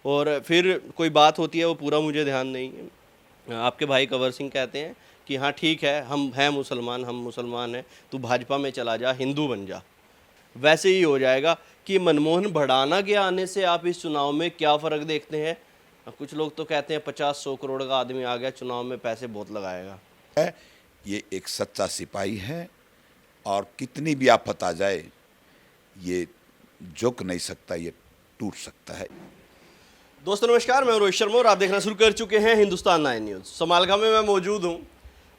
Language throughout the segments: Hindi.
और फिर कोई बात होती है वो पूरा मुझे ध्यान नहीं है। आपके भाई कंवर सिंह कहते हैं कि हाँ ठीक है, हम हैं मुसलमान, हम मुसलमान हैं, तू भाजपा में चला जा, हिंदू बन जा। वैसे ही हो जाएगा कि मनमोहन भड़ाना के आने से आप इस चुनाव में क्या फ़र्क देखते हैं? कुछ लोग तो कहते हैं 50-100 करोड़ का आदमी आ गया चुनाव में, पैसे बहुत लगाएगा। है। ये एक सच्चा सिपाही है और कितनी भी आफत आ जाए ये झुक नहीं सकता, ये टूट सकता है। दोस्तों नमस्कार, मैं रोहित शर्मा और आप देखना शुरू कर चुके हैं हिंदुस्तान 9 न्यूज़। समालखा में मैं मौजूद हूं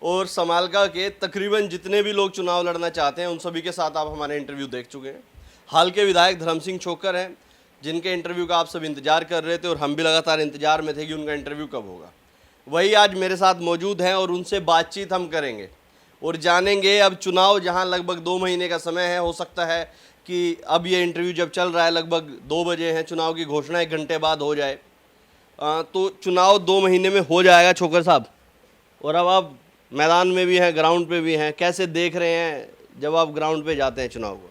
और समालखा के तकरीबन जितने भी लोग चुनाव लड़ना चाहते हैं उन सभी के साथ आप हमारे इंटरव्यू देख चुके हैं। हाल के विधायक धर्म सिंह छोक्कर हैं, जिनके इंटरव्यू का आप सब इंतजार कर रहे थे और हम भी लगातार इंतजार में थे कि उनका इंटरव्यू कब होगा। वही आज मेरे साथ मौजूद हैं और उनसे बातचीत हम करेंगे और जानेंगे अब चुनाव जहां लगभग 2 महीने का समय है, हो सकता है कि अब ये इंटरव्यू जब चल रहा है लगभग 2 बजे हैं, चुनाव की घोषणा 1 घंटे बाद हो जाए, तो चुनाव 2 महीने में हो जाएगा छोकर साहब। और अब आप मैदान में भी हैं, ग्राउंड पे भी हैं, कैसे देख रहे हैं जब आप ग्राउंड पे जाते हैं चुनाव को?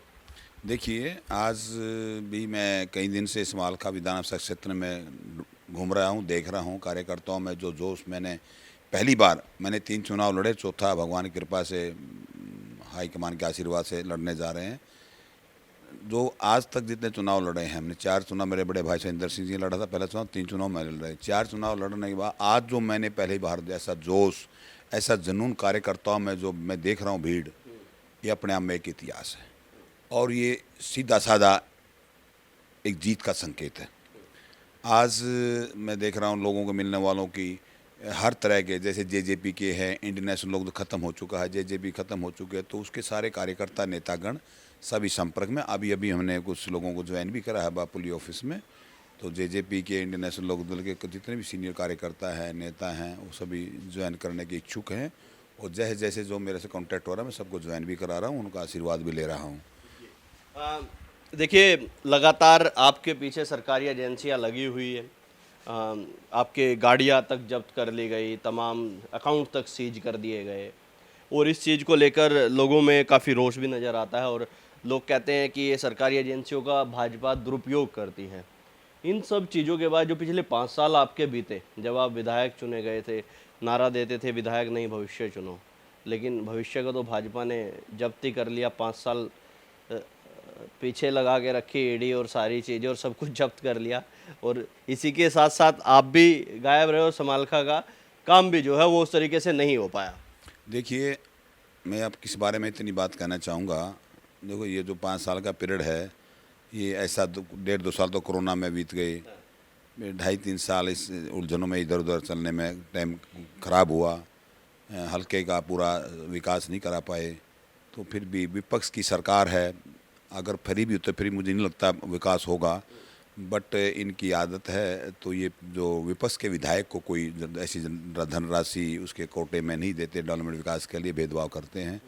देखिए, आज भी मैं कई दिन से इस मालखा विधानसभा क्षेत्र में घूम रहा हूँ, देख रहा हूँ कार्यकर्ताओं में जो जोश। पहली बार मैंने 3 चुनाव लड़े, चौथा भगवान की कृपा से हाईकमान के आशीर्वाद से लड़ने जा रहे हैं। जो आज तक जितने चुनाव लड़े हैं, हमने 4 चुनाव मेरे बड़े भाई सुरेंद्र सिंह जी लड़ा था पहला चुनाव, 3 चुनाव मैंने लड़े। 4 चुनाव लड़ने के बाद आज जो मैंने पहली बार ऐसा जोश, ऐसा जुनून कार्यकर्ताओं में जो मैं देख रहा हूँ भीड़, ये अपने आप में एक इतिहास है और ये सीधा साधा एक जीत का संकेत है। आज मैं देख रहा हूँ लोगों को, मिलने वालों की हर तरह के, जैसे जेजेपी के हैं, इंडियन नेशनल लोग तो ख़त्म हो चुका है, जेजेपी ख़त्म हो चुके हैं, तो उसके सारे कार्यकर्ता नेतागण सभी संपर्क में। अभी अभी हमने कुछ लोगों को ज्वाइन भी करा है बापुली ऑफिस में। तो जेजेपी के, इंडियन नेशनल लोक दल के जितने भी सीनियर कार्यकर्ता हैं, नेता हैं, वो सभी ज्वाइन करने के इच्छुक हैं और जैसे जैसे जो मेरे से कॉन्टैक्ट हो रहा है मैं सबको ज्वाइन भी करा रहा हूँ, उनका आशीर्वाद भी ले रहा हूँ। देखिए, लगातार आपके पीछे सरकारी एजेंसियां लगी हुई है, आपके गाड़ियां तक जब्त कर ली गई, तमाम अकाउंट तक सीज कर दिए गए और इस चीज़ को लेकर लोगों में काफ़ी रोष भी नज़र आता है और लोग कहते हैं कि ये सरकारी एजेंसियों का भाजपा दुरुपयोग करती है। इन सब चीज़ों के बाद जो पिछले 5 साल आपके बीते, जब आप विधायक चुने गए थे, नारा देते थे विधायक नहीं भविष्य चुनो, लेकिन भविष्य को तो भाजपा ने जब्ती कर लिया। 5 साल पीछे लगा के रखी ईडी और सारी चीज़ें और सब कुछ जब्त कर लिया और इसी के साथ साथ आप भी गायब रहे और समालखा का काम भी जो है वो उस तरीके से नहीं हो पाया। देखिए, मैं आप किस बारे में इतनी बात कहना चाहूँगा। देखो, ये जो 5 साल का पीरियड है, ये ऐसा 1.5-2 साल तो कोरोना में बीत गए, 2.5-3 साल इस उलझनों में इधर उधर चलने में टाइम ख़राब हुआ, हल्के का पूरा विकास नहीं करा पाए। तो फिर भी विपक्ष की सरकार है, अगर फ्री भी तो फिर मुझे नहीं लगता विकास होगा, बट इनकी आदत है। तो ये जो विपक्ष के विधायक को कोई ऐसी धनराशि उसके कोटे में नहीं देते, डेवलपमेंट विकास के लिए भेदभाव करते हैं।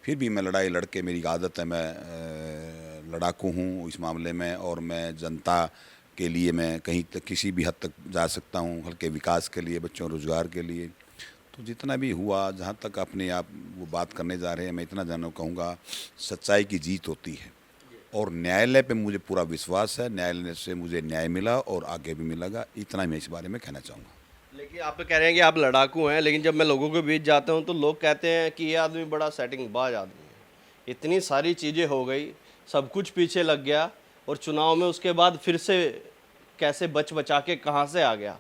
फिर भी मैं लड़ाई लड़के, मेरी आदत है, मैं लड़ाकू हूँ इस मामले में और मैं जनता के लिए मैं कहीं तक किसी भी हद तक जा सकता हूँ, हल्के विकास के लिए, बच्चों रोजगार के लिए। तो जितना भी हुआ, जहाँ तक अपने आप वो बात करने जा रहे हैं, मैं इतना जानना कहूँगा, सच्चाई की जीत होती है और न्यायालय पे मुझे पूरा विश्वास है। न्यायालय से मुझे न्याय मिला और आगे भी मिलेगा, इतना मैं इस बारे में कहना चाहूँगा। लेकिन आप तो कह रहे हैं कि आप लड़ाकू हैं, लेकिन जब मैं लोगों के बीच जाता हूं तो लोग कहते हैं कि ये आदमी बड़ा सेटिंगबाज आदमी है। इतनी सारी चीज़ें हो गई, सब कुछ पीछे लग गया और चुनाव में उसके बाद फिर से कैसे बच बचा के कहाँ से आ गया,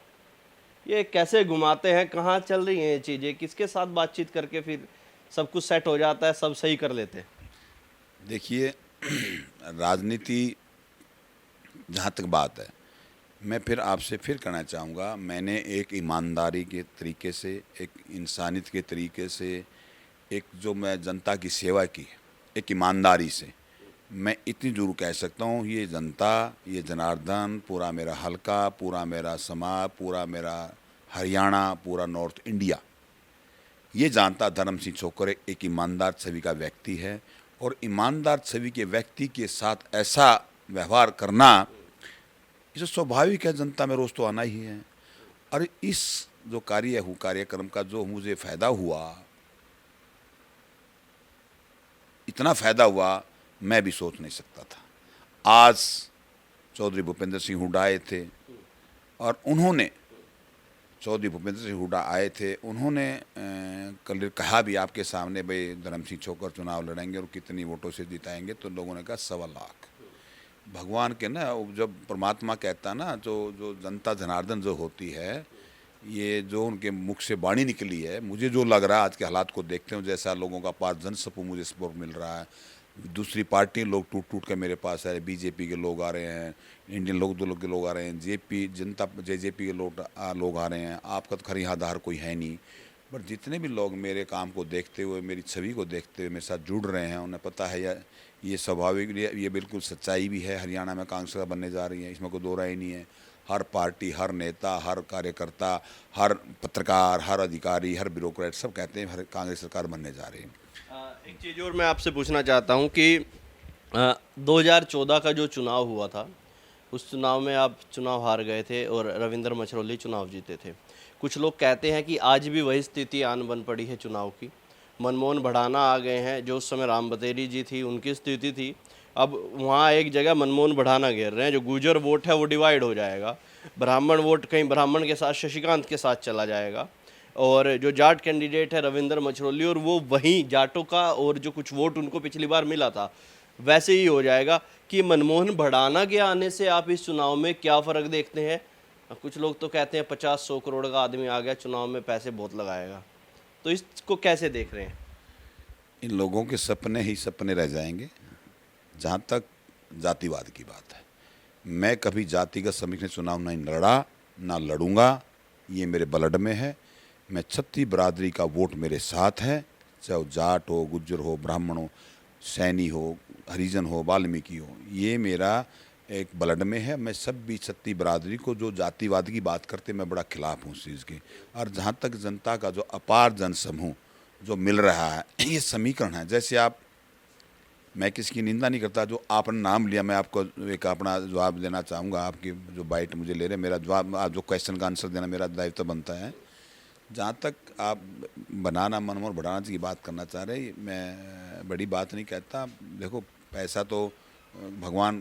ये कैसे घुमाते हैं, कहाँ चल रही हैं ये चीज़ें, किसके साथ बातचीत करके फिर सब कुछ सेट हो जाता है, सब सही कर लेते हैं? देखिए, राजनीति जहाँ तक बात है, मैं फिर आपसे फिर कहना चाहूँगा, मैंने एक ईमानदारी के तरीके से, एक इंसानियत के तरीके से, एक जो मैं जनता की सेवा की, एक ईमानदारी से, मैं इतनी जरूर कह सकता हूँ, ये जनता, ये जनार्दन, पूरा मेरा हलका, पूरा मेरा समाज, पूरा मेरा हरियाणा, पूरा नॉर्थ इंडिया, ये जानता धर्म सिंह छोक्कर एक ईमानदार छवि का व्यक्ति है और ईमानदार छवि के व्यक्ति के साथ ऐसा व्यवहार करना, इसे स्वाभाविक है, जनता में रोज तो आना ही है। और इस जो कार्यक्रम का जो मुझे फ़ायदा हुआ, इतना फ़ायदा हुआ मैं भी सोच नहीं सकता था। आज चौधरी भूपेंद्र सिंह हुड्डा आए थे, और उन्होंने चौधरी भूपेंद्र सिंह हुड्डा आए थे, उन्होंने कल कहा भी आपके सामने, भाई धर्म सिंह छोकर चुनाव लड़ेंगे और कितनी वोटों से जिताएंगे, तो लोगों ने कहा 1.25 लाख। भगवान के ना, जब परमात्मा कहता ना, जो जो जनता जनार्दन जो होती है, ये जो उनके मुख से वाणी निकली है, मुझे जो लग रहा है आज के हालात को देखते हो, जैसा लोगों का पास जनसमूह मुझे सपोर्ट मिल रहा है, दूसरी पार्टी लोग टूट टूट के मेरे पास आ रहे, बीजेपी के लोग आ रहे हैं, इंडियन लोग दो लोग के लोग आ रहे हैं, जेजेपी के लोग आ रहे हैं, आपका तो खरी आधार कोई है नहीं, बट जितने भी लोग मेरे काम को देखते हुए, मेरी छवि को देखते हुए मेरे साथ जुड़ रहे हैं, उन्हें पता है ये स्वाभाविक, ये बिल्कुल सच्चाई भी है। हरियाणा में कांग्रेस बनने जा रही है, इसमें कोई दो राय नहीं है। हर पार्टी, हर नेता, हर कार्यकर्ता, हर पत्रकार, हर अधिकारी, हर ब्यूरोक्रेट सब कहते हैं हर कांग्रेस सरकार बनने जा रही है। एक चीज़ और मैं आपसे पूछना चाहता हूँ कि 2014 का जो चुनाव हुआ था, उस चुनाव में आप चुनाव हार गए थे और रविंद्र मछरौली चुनाव जीते थे। कुछ लोग कहते हैं कि आज भी वही स्थिति आन बन पड़ी है चुनाव की। मनमोहन भड़ाना आ गए हैं, जो उस समय राम बतेरी जी थी उनकी स्थिति थी, अब वहाँ एक जगह मनमोहन भड़ाना घेर रहे हैं। जो गुर्जर वोट है वो डिवाइड हो जाएगा, ब्राह्मण वोट कहीं ब्राह्मण के साथ शशिकांत के साथ चला जाएगा, और जो जाट कैंडिडेट है रविंद्र मछरौली, और वो वहीं जाटों का और जो कुछ वोट उनको पिछली बार मिला था वैसे ही हो जाएगा। कि मनमोहन भड़ाना के आने से आप इस चुनाव में क्या फ़र्क देखते हैं? कुछ लोग तो कहते हैं 50-100 करोड़ का आदमी आ गया चुनाव में, पैसे बहुत लगाएगा, तो इसको कैसे देख रहे हैं? इन लोगों के सपने ही सपने रह जाएंगे। जहाँ तक जातिवाद की बात है, मैं कभी जातिगत समीकरण चुनाव नहीं लड़ा, ना लड़ूंगा, ये मेरे ब्लड में है। मैं छत्तीस बरादरी का वोट मेरे साथ है, चाहे वो जाट हो, गुज्जर हो, ब्राह्मण हो, सैनी हो, हरिजन हो, वाल्मीकि हो, ये मेरा एक ब्लड में है। मैं सब भी छत्तीस बरादरी को, जो जातिवाद की बात करते, मैं बड़ा खिलाफ हूँ उस चीज़ के। और जहाँ तक जनता का जो अपार जनसमूह जो मिल रहा है, ये समीकरण है। जैसे आप, मैं किसी की निंदा नहीं करता, जो आपने नाम लिया, मैं आपको एक अपना जवाब देना चाहूँगा। आपकी जो बाइट मुझे ले रहे, मेरा जवाब, आप जो क्वेश्चन का आंसर देना मेरा दायित्व बनता है। जहाँ तक आप बनाना, मनमोहन भड़ाना जी की बात करना चाह रहे, मैं बड़ी बात नहीं कहता। देखो, पैसा तो भगवान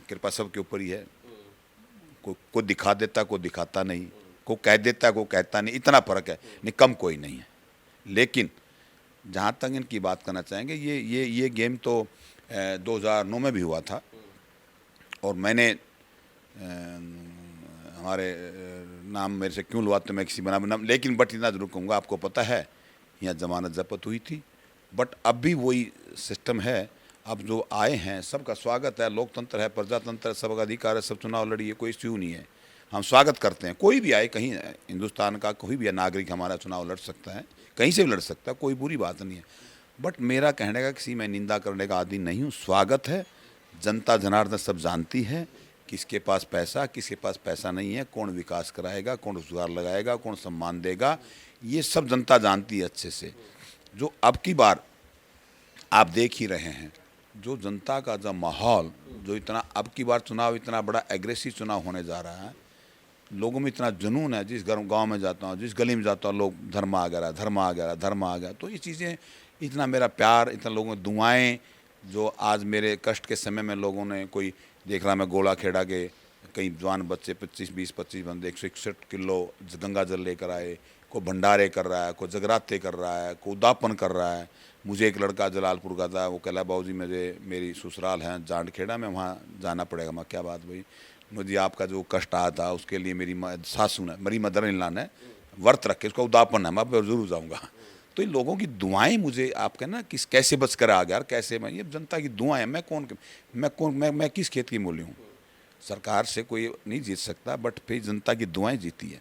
कृपा सबके ऊपर ही है। को दिखा देता, को दिखाता नहीं, को कह देता, को कहता नहीं, इतना फ़र्क है, नहीं कम कोई नहीं है। लेकिन जहाँ तक इनकी बात करना चाहेंगे, ये गेम तो 2009 में भी हुआ था, और मैंने हमारे नाम मेरे से क्यों लुआ तो मैं किसी बना, लेकिन बट इतना जरूर कहूँगा, आपको पता है यहाँ जमानत जब्त हुई थी, बट अब भी वही सिस्टम है। अब जो आए हैं सबका स्वागत है, लोकतंत्र है, प्रजातंत्र है, सबका अधिकार है, सब चुनाव लड़िए, कोई इश्यू नहीं है, हम स्वागत करते हैं। कोई भी आए, कहीं हिंदुस्तान का कोई भी नागरिक हमारा चुनाव लड़ सकता है, कहीं से भी लड़ सकता है, कोई बुरी बात नहीं है। बट मेरा कहने का किसी मैं निंदा करने का आदमी नहीं हूँ। स्वागत है, जनता जनार्दन सब जानती है किसके पास पैसा, किसके पास पैसा नहीं है, कौन विकास कराएगा, कौन रोजगार लगाएगा, कौन सम्मान देगा, ये सब जनता जानती है अच्छे से। जो अब की बार आप देख ही रहे हैं, जो जनता का जो माहौल, जो इतना अब की बार चुनाव इतना बड़ा एग्रेसिव चुनाव होने जा रहा है, लोगों में इतना जुनून है। जिस गांव में जाता हूँ, जिस गली में जाता हूँ, लोग धर्म आ गया, धर्म आ गया, धर्म आ गया। तो ये चीज़ें, इतना मेरा प्यार, इतना लोगों में दुआएं, जो आज मेरे कष्ट के समय में लोगों ने, कोई देख रहा मैं गोला खेड़ा के कई जवान बच्चे 25 बंदे 161 किलो गंगा जल लेकर आए, कोई भंडारे कर रहा है, कोई जगराते कर रहा है, कोई उदापन कर रहा है। मुझे एक लड़का जलालपुर का था, वो कहला बाबू जी मेरी ससुराल है जांडखेड़ा में, वहाँ जाना पड़ेगा। मैं क्या बात भाई? मुझे आपका जो कष्ट आया था उसके लिए मेरी सासू ने, मेरी मदर इन लॉ ने व्रत रखे, उसका उदापन है, मैं जरूर जाऊँगा। तो इन लोगों की दुआएं मुझे, आप कहना किस कैसे बच कर आ गया, कैसे, मैं ये जनता की दुआएं, मैं किस खेत की मूल्य हूँ? सरकार से कोई नहीं जीत सकता, बट फिर जनता की दुआएं जीती है,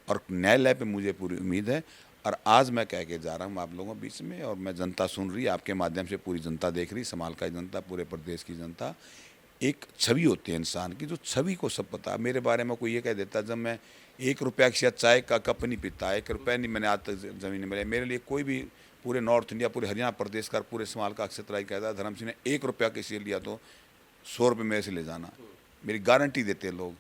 और न्यायालय पे मुझे पूरी उम्मीद है। और आज मैं कह के जा रहा हूँ आप लोगों के बीच में, और मैं जनता सुन रही, आपके माध्यम से पूरी जनता देख रही, समाल का जनता, पूरे प्रदेश की जनता। एक छवि होती है इंसान की, जो छवि को सब पता। मेरे बारे में कोई ये कह देता, जब मैं 1 रुपया की चाय का कप नहीं पीता, 1 रुपया नहीं मैंने आज तक ज़मीन मिले मेरे लिए। कोई भी पूरे नॉर्थ इंडिया, पूरे हरियाणा प्रदेश का, पूरे समाल का अक्षतराय कहता, धर्म सिंह ने 1 रुपया किसी लिया तो 100 रुपये मेरे से ले जाना, मेरी गारंटी देते हैं लोग।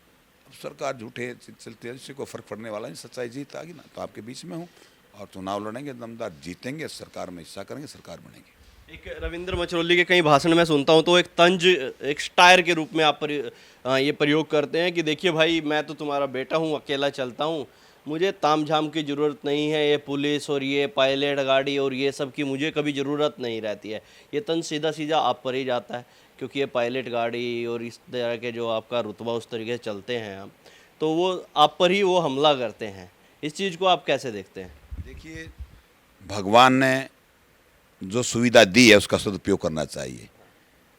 अब सरकार झूठे चलते, इससे कोई फ़र्क पड़ने वाला नहीं, सच्चाई जीत आ गई ना। तो आपके बीच में हूँ, और चुनाव लड़ेंगे, दमदार जीतेंगे, सरकार में हिस्सा करेंगे, सरकार बनेगी। एक रविंद्र मचरौली के कई भाषण में सुनता हूँ तो एक तंज, एक स्टायर के रूप में आप ये प्रयोग करते हैं कि देखिए भाई, मैं तो तुम्हारा बेटा हूँ, अकेला चलता हूँ, मुझे तामझाम की ज़रूरत नहीं है, ये पुलिस और ये पायलट गाड़ी और ये सब की मुझे कभी ज़रूरत नहीं रहती है। ये तंज सीधा सीधा आप पर ही जाता है, क्योंकि ये पायलट गाड़ी और इस तरह के जो आपका रुतबा उस तरीके से चलते हैं आप, तो वो आप पर ही वो हमला करते हैं। इस चीज़ को आप कैसे देखते हैं? देखिए, भगवान ने जो सुविधा दी है उसका सदुपयोग करना चाहिए।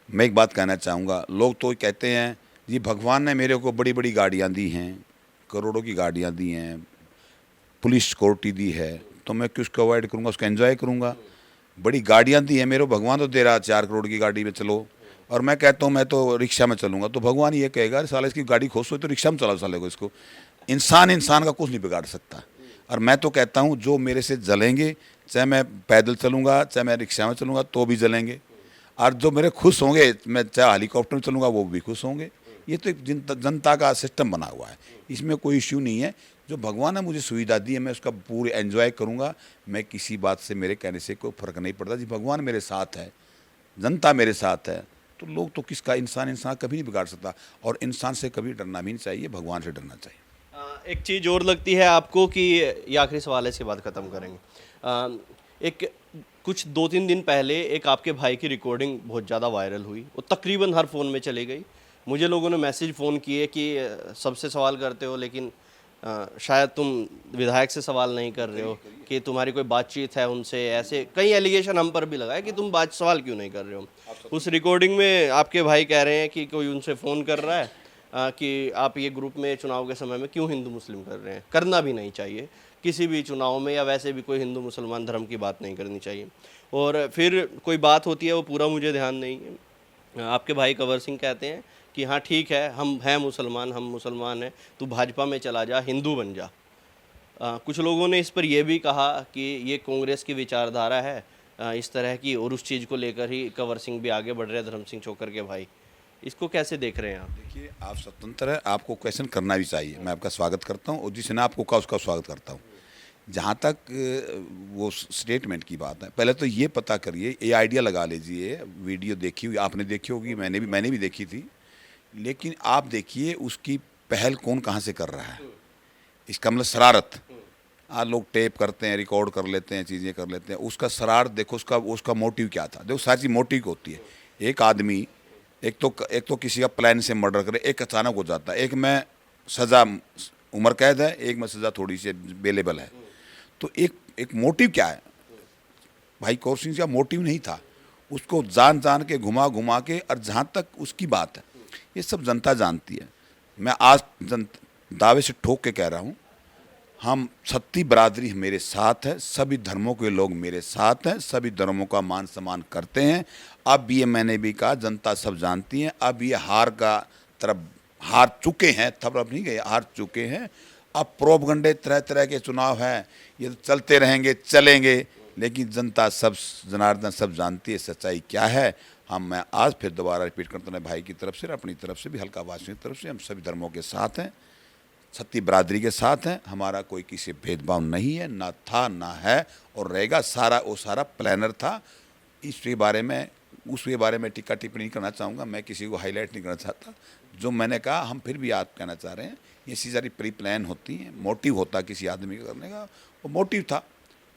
मैं एक बात कहना चाहूँगा, लोग तो कहते हैं जी भगवान ने मेरे को बड़ी बड़ी गाड़ियाँ दी हैं, करोड़ों की गाड़ियाँ दी हैं, पुलिस सिक्योरिटी दी है, तो मैं क्यों उसको अवॉइड करूँगा, उसको एंजॉय करूँगा। बड़ी गाड़ियाँ दी हैं मेरे को, भगवान तो दे रहा 4 करोड़ की गाड़ी में चलो, और मैं कहता हूँ मैं तो रिक्शा में चलूँगा, तो भगवान ये कहेगा अरे साला इसकी गाड़ी खोस हो तो रिक्शा में चलाओ साले को। इसको इंसान का कुछ नहीं बिगाड़ सकता। और मैं तो कहता हूँ जो मेरे से जलेंगे, चाहे मैं पैदल चलूँगा चाहे मैं रिक्शा में चलूँगा तो भी जलेंगे, और जो मेरे खुश होंगे, मैं चाहे हेलीकॉप्टर में चलूँगा वो भी खुश होंगे। ये तो एक जनता का सिस्टम बना हुआ है, इसमें कोई इश्यू नहीं है। जो भगवान ने मुझे सुविधा दी है मैं उसका पूरे एंजॉय करूँगा। मैं किसी बात से, मेरे कहने से कोई फ़र्क नहीं पड़ता जी। भगवान मेरे साथ है, जनता मेरे साथ है, तो लोग तो किसका, इंसान कभी नहीं बिगाड़ सकता, और इंसान से कभी डरना भी नहीं चाहिए, भगवान से डरना चाहिए। एक चीज़ और लगती है आपको कि ये आखिरी सवाल है, इसके बाद ख़त्म करेंगे। एक कुछ 2-3 दिन पहले एक आपके भाई की रिकॉर्डिंग बहुत ज़्यादा वायरल हुई, वो तकरीबन हर फ़ोन में चली गई। मुझे लोगों ने मैसेज फ़ोन किए कि सबसे सवाल करते हो लेकिन शायद तुम विधायक से सवाल नहीं कर रहे हो, कि तुम्हारी कोई बातचीत है उनसे, ऐसे कई एलिगेशन हम पर भी लगाए कि तुम बात सवाल क्यों नहीं कर रहे हो। उस रिकॉर्डिंग में आपके भाई कह रहे हैं कि कोई उनसे फ़ोन कर रहा है कि आप ये ग्रुप में चुनाव के समय में क्यों हिंदू मुस्लिम कर रहे हैं। करना भी नहीं चाहिए किसी भी चुनाव में, या वैसे भी कोई हिंदू मुसलमान धर्म की बात नहीं करनी चाहिए। और फिर कोई बात होती है, वो पूरा मुझे ध्यान नहीं है, आपके भाई कंवर सिंह कहते हैं कि हाँ ठीक है, हम हैं मुसलमान, हम मुसलमान हैं, तू भाजपा में चला जा, हिंदू बन जा। कुछ लोगों ने इस पर यह भी कहा कि ये कांग्रेस की विचारधारा है इस तरह की, और उस चीज़ को लेकर ही कंवर सिंह भी आगे बढ़ रहे हैं, धर्म सिंह चोकर के भाई। इसको कैसे देख रहे हैं आप? देखिए, आप स्वतंत्र है, आपको क्वेश्चन करना भी चाहिए, मैं आपका स्वागत करता हूँ, और जिसने आपको कहा उसका स्वागत करता हूँ। जहाँ तक वो स्टेटमेंट की बात है, पहले तो ये पता करिए, ये आइडिया लगा लीजिए, वीडियो देखी हुई आपने, देखी होगी, मैंने भी देखी थी, लेकिन आप देखिए उसकी पहल कौन कहाँ से कर रहा है। इसका मतलब शरारत। आज लोग टेप करते हैं, रिकॉर्ड कर लेते हैं, चीज़ें कर लेते हैं, उसका शरारत देखो, उसका मोटिव क्या था। देखो सारी चीज़ मोटिव होती है। एक आदमी एक तो किसी का प्लान से मर्डर करे, एक अचानक हो जाता है, एक में सज़ा उम्र कैद है, एक में सज़ा थोड़ी सी अवेलेबल है, तो एक मोटिव क्या है। भाई कौर सिंह का मोटिव नहीं था, उसको जान के घुमा के, और जहाँ तक उसकी बात है ये सब जनता जानती है। मैं आज दावे से ठोक के कह रहा हूँ, हम छत्ती बरादरी मेरे साथ है, सभी धर्मों के लोग मेरे साथ हैं, सभी धर्मों का मान सम्मान करते हैं। अब ये मैंने भी कहा, जनता सब जानती है, अब ये हार चुके हैं, तरफ नहीं गए, हार चुके हैं। अब प्रोपगंडे तरह तरह के चुनाव हैं, ये तो चलते रहेंगे, चलेंगे, लेकिन जनता सब, जनार्दन सब जानती है सच्चाई क्या है। मैं आज फिर दोबारा रिपीट करता हूँ, भाई की तरफ से, अपनी तरफ से भी, हल्का वासियों की तरफ से, हम सभी धर्मों के साथ हैं, छत्ती बरादरी के साथ हैं। हमारा कोई किसी भेदभाव नहीं है, ना था ना है और रहेगा। सारा प्लानर था। उसके बारे में टिक्का टिप्पणी नहीं करना चाहूँगा, मैं किसी को हाईलाइट नहीं करना चाहता। जो मैंने कहा, हम फिर भी आप कहना चाह रहे हैं, ये चीज़ सारी प्री प्लान होती हैं, मोटिव होता किसी आदमी का करने का, वो मोटिव था।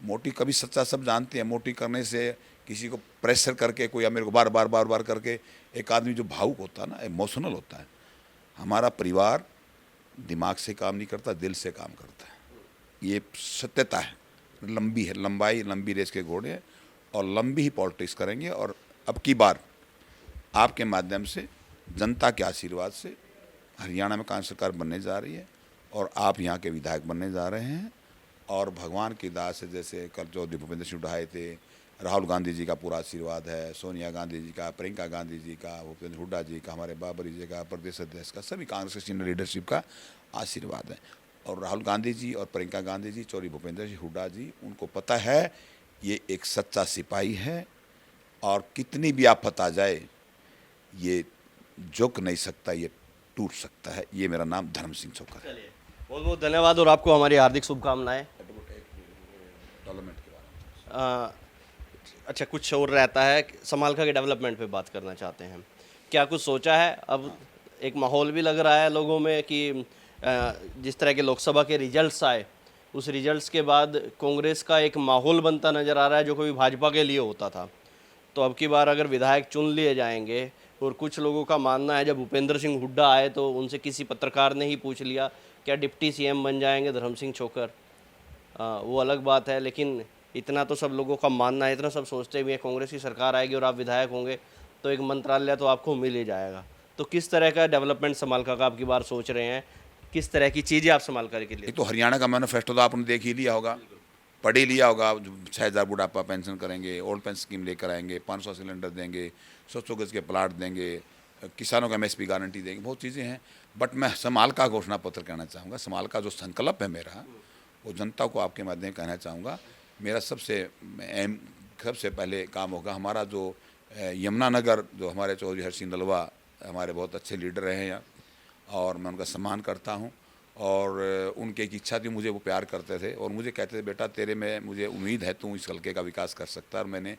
मोटिव कभी सच्चा सब जानते हैं, मोटिव करने से किसी को प्रेशर करके, कोई मेरे को बार बार करके, एक आदमी जो भावुक होता है ना, इमोशनल होता है। हमारा परिवार दिमाग से काम नहीं करता, दिल से काम करता है, ये सत्यता है। लंबी रेस के घोड़े हैं, और लंबी ही पॉलिटिक्स करेंगे। और अब की बार आपके माध्यम से, जनता के आशीर्वाद से, हरियाणा में कांग्रेस सरकार बनने जा रही है, और आप यहाँ के विधायक बनने जा रहे हैं। और भगवान की दास से, जैसे कल चौधरी भूपेंद्र सिंह उठाए थे, राहुल गांधी जी का पूरा आशीर्वाद है, सोनिया गांधी जी का, प्रियंका गांधी जी का, भूपेंद्र हुड्डा जी का, हमारे बाबरी जी का, प्रदेश अध्यक्ष का, सभी कांग्रेस के सीनियर लीडरशिप का आशीर्वाद है। और राहुल गांधी जी और प्रियंका गांधी जी, चौधरी भूपेंद्र जी, हुड्डा जी, उनको पता है ये एक सच्चा सिपाही है, और कितनी भी आफत आ जाए ये झुक नहीं सकता, ये टूट सकता है। ये मेरा नाम धर्म सिंह चोकर है। बहुत बहुत धन्यवाद, और आपको हमारी हार्दिक शुभकामनाएं। अच्छा, कुछ और रहता है। समालखा के डेवलपमेंट पे बात करना चाहते हैं, क्या कुछ सोचा है? अब एक माहौल भी लग रहा है लोगों में कि जिस तरह के लोकसभा के रिजल्ट्स आए, उस रिजल्ट्स के बाद कांग्रेस का एक माहौल बनता नज़र आ रहा है जो कभी भाजपा के लिए होता था। तो अब की बार अगर विधायक चुन लिए जाएंगे, और कुछ लोगों का मानना है जब भूपेंद्र सिंह हुड्डा आए तो उनसे किसी पत्रकार ने ही पूछ लिया क्या डिप्टी सीएम बन जाएंगे धर्म सिंह छोकर। वो अलग बात है, लेकिन इतना तो सब लोगों का मानना है, इतना सब सोचते भी हैं कांग्रेस की सरकार आएगी और आप विधायक होंगे तो एक मंत्रालय तो आपको मिल ही जाएगा। तो किस तरह का डेवलपमेंट समालखा का आप की बार सोच रहे हैं, किस तरह की चीज़ें आप समालखा के लिए? एक तो हरियाणा का मैनिफेस्टो तो आपने देख ही लिया होगा, पढ़ ही लिया होगा। 6,000 बुढ़ापा पेंशन करेंगे, ओल्ड पेंशन स्कीम लेकर आएंगे, 500 सिलेंडर देंगे, 100 गज के प्लाट देंगे, किसानों को एमएसपी गारंटी देंगे, बहुत चीज़ें हैं। बट मैं समालखा घोषणा पत्र कहना चाहूँगा, समालखा जो संकल्प है मेरा, वो जनता को आपके माध्यम से कहना चाहूँगा। मेरा सबसे पहले काम होगा हमारा जो यमुनानगर, जो हमारे चौधरी हरसिंह नलवा हमारे बहुत अच्छे लीडर रहे हैं और मैं उनका सम्मान करता हूँ। और उनकी एक इच्छा थी, मुझे वो प्यार करते थे और मुझे कहते थे बेटा तेरे में मुझे उम्मीद है तू इस हल्के का विकास कर सकता है। और मैंने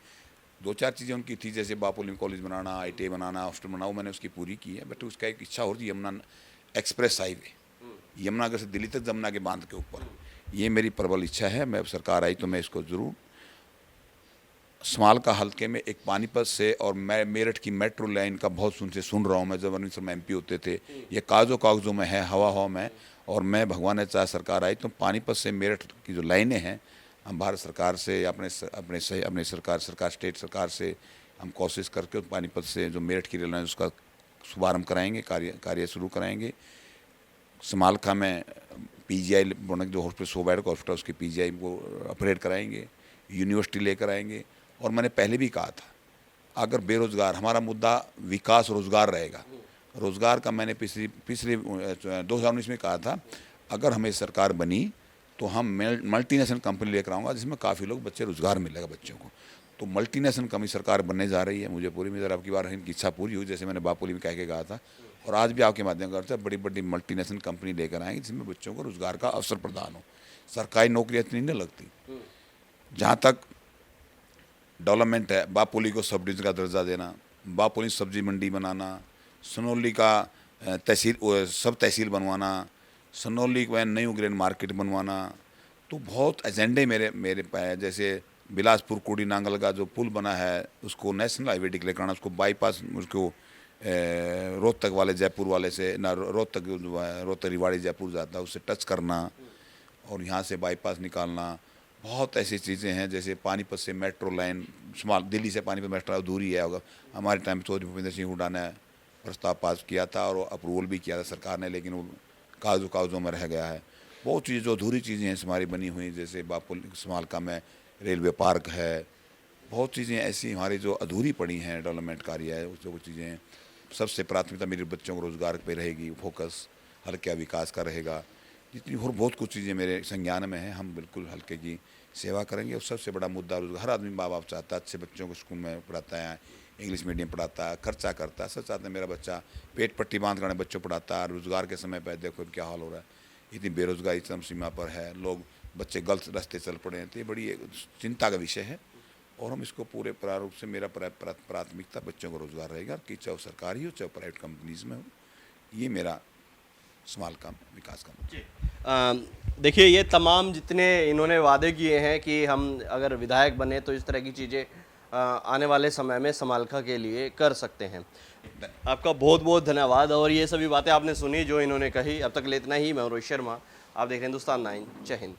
2-4 चीज़ें उनकी थी, जैसे बापुलिम कॉलेज बनाना, ITA बनाना, हॉस्टल बनाना, वो मैंने उसकी पूरी की है। बट उसका एक इच्छा और थी यमुना एक्सप्रेस हाईवे, यमुनानगर से दिल्ली तक जमुना के बांध के ऊपर, ये मेरी प्रबल इच्छा है। मैं सरकार आई तो मैं इसको ज़रूर समालखा हल्के में एक पानीपत से और मैं मेरठ की मेट्रो लाइन का बहुत सुन रहा हूँ। मैं जब अरविंद शर्मा MP होते थे, ये कागज़ों में है, हवा में। और मैं भगवान ने चाहे सरकार आई तो पानीपत से मेरठ की जो लाइनें हैं, हम भारत सरकार से या अपने सरकार स्टेट सरकार से हम कोशिश करके पानीपत से जो मेरठ की रेल लाइन उसका शुभारम्भ कराएंगे, कार्य शुरू कराएंगे। समालखा में PGI जो हॉस्पिटल सोबैड का हॉस्पिटल, उसकी PGI को अपग्रेड कराएंगे, यूनिवर्सिटी लेकर आएंगे। और मैंने पहले भी कहा था, अगर बेरोज़गार, हमारा मुद्दा विकास रोज़गार रहेगा। रोज़गार का मैंने पिछले 2019 में कहा था, अगर हमें सरकार बनी तो हम मल्टीनेशनल कंपनी लेकर आऊँगा जिसमें काफ़ी लोग बच्चे रोज़गार मिलेगा बच्चों को। तो मल्टीनेशनल कंपनी सरकार बनने जा रही है, मुझे पूरी उम्मीद है आपकी बार इनकी इच्छा पूरी हुई, जैसे मैंने बापुली में कह के कहा था। और आज भी आपके माध्यम करते बड़ी बड़ी मल्टीनेशनल कंपनी लेकर आएंगे जिसमें बच्चों को रोज़गार का अवसर प्रदान हो। सरकारी नौकरियाँ इतनी नहीं लगती। जहाँ तक डेवलपमेंट है, बापुली को सब डिवीजन का दर्जा देना, बापुली सब्जी मंडी बनाना, सनौली का सब तहसील बनवाना, सनौली को न्यू ग्रेन मार्केट बनवाना, तो बहुत एजेंडे मेरे पे। जैसे बिलासपुर कुड़ी नांगल का जो पुल बना है उसको नेशनल हाईवे डिक्लेयर करना, उसको बाईपास, उसको रोहतक वाले जयपुर वाले से ना, रोहतक रिवाड़ी जयपुर जाता है उससे टच करना और यहाँ से बाईपास निकालना। बहुत ऐसी चीज़ें हैं, जैसे पानीपत से मेट्रो लाइन, दिल्ली से पानीपत मेट्रो अधूरी है। होगा हमारे टाइम चौधरी भूपेंद्र सिंह हुड्डा ने प्रस्ताव पास किया था और अप्रूवल भी किया था सरकार ने, लेकिन वो कागज़ों में रह गया है। बहुत चीज़ें जो अधूरी चीज़ें हैं हमारी बनी हुई, जैसे समालखा में रेलवे पार्क है। बहुत चीज़ें ऐसी हमारी जो अधूरी पड़ी हैं, डेवलपमेंट कार्य है, वो चीज़ें। सबसे प्राथमिकता मेरे बच्चों को रोज़गार पे रहेगी, फोकस हल्के विकास का रहेगा। जितनी और बहुत कुछ चीज़ें मेरे संज्ञान में हैं, हम बिल्कुल हल्के की सेवा करेंगे। और सबसे बड़ा मुद्दा रोज़गार। हर आदमी माँ बाप चाहता है अच्छे बच्चों को स्कूल में पढ़ाता है, इंग्लिश मीडियम पढ़ाता है, खर्चा करता है, सब चाहते हैं मेरा बच्चा पेट पट्टी बांध कर बच्चों पढ़ाता है। रोज़गार के समय पर देखो क्या हाल हो रहा है, इतनी बेरोज़गारी चरम सीमा पर है, लोग बच्चे गलत रास्ते चल पड़े हैं। तो ये बड़ी चिंता का विषय है और हम इसको पूरे प्रारूप से, मेरा प्राथमिकता बच्चों को रोज़गार रहेगा, कि चाहे सरकारी हो चाहे प्राइवेट कंपनीज़ में हो। ये मेरा समालखा विकास का। देखिए, ये तमाम जितने इन्होंने वादे किए हैं कि हम अगर विधायक बने तो इस तरह की चीज़ें आने वाले समय में समालखा के लिए कर सकते हैं। आपका बहुत बहुत धन्यवाद। और ये सभी बातें आपने सुनी जो इन्होंने कही। अब तक ले इतना ही। मैं रोहित शर्मा, आप देख रहे हैं हिंदुस्तान 9। जय हिंद।